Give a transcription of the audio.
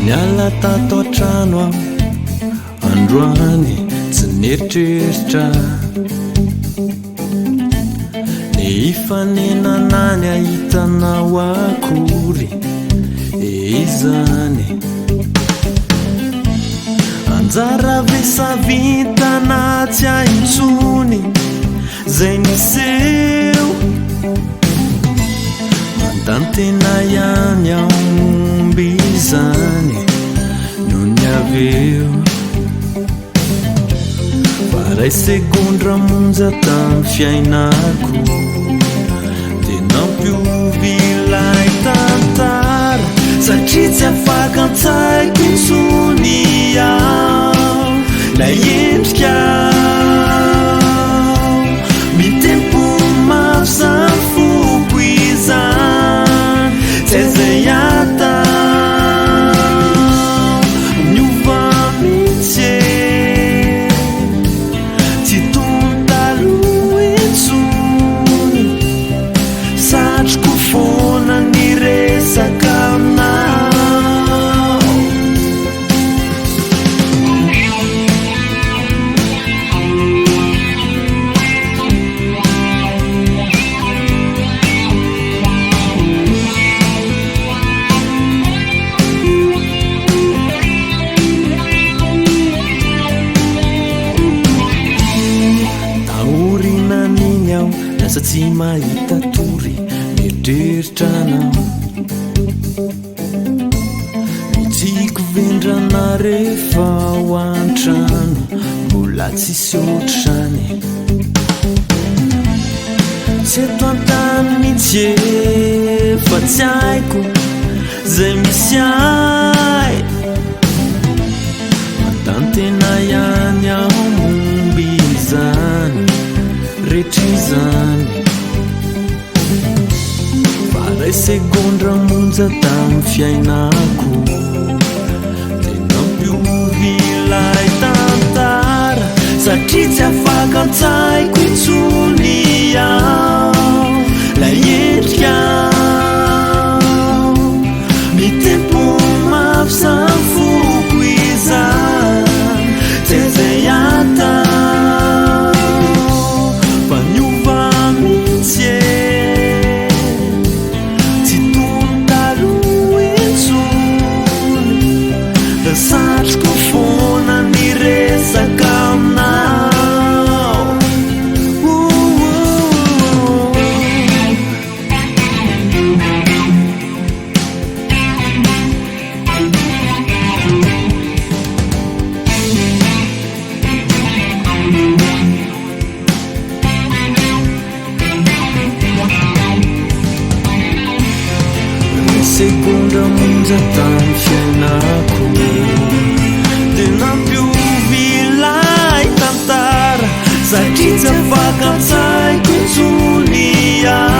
Niala tato antrano aho androany tsy nieritreritra ny ifanenanany ahitanao akory izany anjara vesavintana tsy ahitsony zay niseho mandantena ihany aomby izany no ny aveo faray segondra monja tamy fiainako de nampiovy ilay tantara satria tsy afaka antsaiko intsony aho lay endrikao mitempo mafisafoko izany tsy aizay ata miova mihitsy tsy tontalo intsony satroko foana ny resaka aminao lasa tsy mahita tory mieritreritra anao mitsiko vendrana rehefa ho an-trano mbola tsisy ohatrany tsy eto an-tany mihitsy efa tsy haiko zay misy ahy mandantena ihany aho momby izany rehetra izany faray segondra monja tamy fiainako de nampiovy ilay tantara satria tsy afaka antsaiko intsony aho lay endrikao mitempo mafisafoko izany tsy aizay ata satroko foana ny resaka aminao segondra monja tamy fiainako de nampiovy ilay tantara satria tsy afaka antsaiko intsony aho